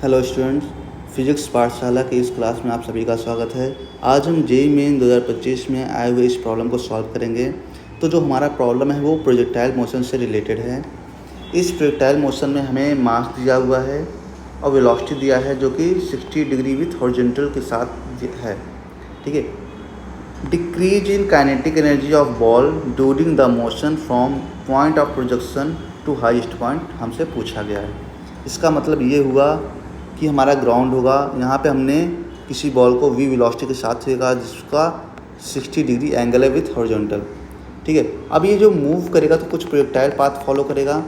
Hello students, physics पाठशाला की इस क्लास में आप सभी का स्वागत है। आज हम जेईई मेन 2025 में आए हुए इस प्रॉब्लम को सॉल्व करेंगे। तो जो हमारा प्रॉब्लम है वो प्रोजेक्टाइल मोशन से रिलेटेड है। इस प्रोजेक्टाइल मोशन में हमें मास दिया हुआ है और वेलोसिटी दिया है जो कि 60 डिग्री विथ हॉरिजॉन्टल के साथ है। ठीक है। Decrease in kinetic energy of ball during the motion from point of projection to highest point हमसे पूछा गया है। इसका मतलब ये हुआ कि हमारा ग्राउंड होगा, यहाँ पे हमने किसी बॉल को v वेलोसिटी के साथ फेंका जिसका 60 डिग्री एंगल है विथ हॉरिजॉन्टल। ठीक है। अब ये जो मूव करेगा तो कुछ प्रोजेक्टाइल पाथ फॉलो करेगा।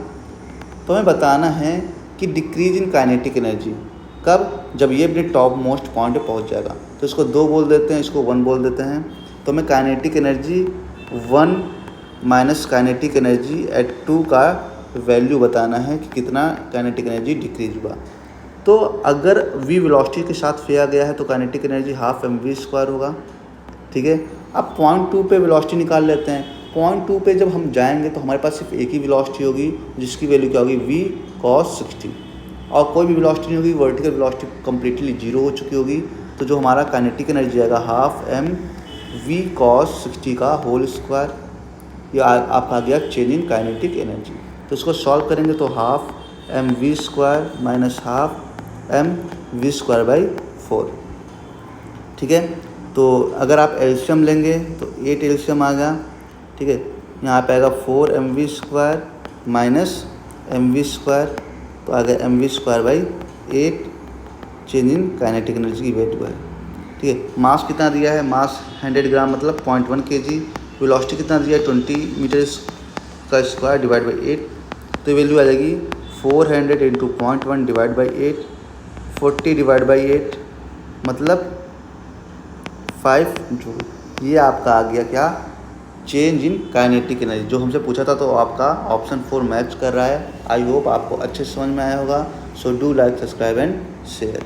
तो हमें बताना है कि डिक्रीज इन काइनेटिक एनर्जी कब, जब ये अपने टॉप मोस्ट पॉइंट पे पहुँच जाएगा। तो इसको 2 बोल देते हैं, इसको 1 बोल देते हैं। तो हमें kinetic energy 1 minus kinetic energy at 2 का वैल्यू बताना है कि कितना काइनेटिक एनर्जी डिक्रीज हुआ। तो अगर v वेलोसिटी के साथ फेंका गया है तो काइनेटिक एनर्जी हाफ mv² होगा। ठीक है। अब पॉइंट 2 पे वेलोसिटी निकाल लेते हैं। पॉइंट 2 पे जब हम जाएंगे तो हमारे पास सिर्फ एक ही वेलोसिटी होगी जिसकी वैल्यू क्या होगी, v cos 60, और कोई भी वेलोसिटी नहीं होगी। वर्टिकल वेलोसिटी कम्प्लीटली 0 हो चुकी होगी। तो जो हमारा काइनेटिक एनर्जी आएगा हाफ mv cos 60 का होल स्क्वायर। ये आपका आ गया चेंज इन काइनेटिक एनर्जी। तो इसको सॉल्व करेंगे तो half mv² minus half mv² by 4। ठीक है। तो अगर आप एलसीएम लेंगे तो 8 एलसीएम आ गया। ठीक है। यहाँ पे आएगा 4 mv² माइनस mv², तो आ गया mv² by 8 change in kinetic energy की वैल्यू है। ठीक है। मास कितना दिया है, मास 100 ग्राम मतलब 0.1 kg। वेलोसिटी कितना दिया है, 20 मीटर का स्क्वायर डिवाइड बाई 8। तो वैल्यू आ जाएगी 400 into 0.1 divide by 8, 40 divide by 8 मतलब 5 जूल। ये आपका आ गया क्या, चेंज इन काइनेटिक एनर्जी। जो हमसे पूछा था तो आपका ऑप्शन 4 मैच कर रहा है। आई होप आपको अच्छे समझ में आया होगा। So do like, subscribe and share.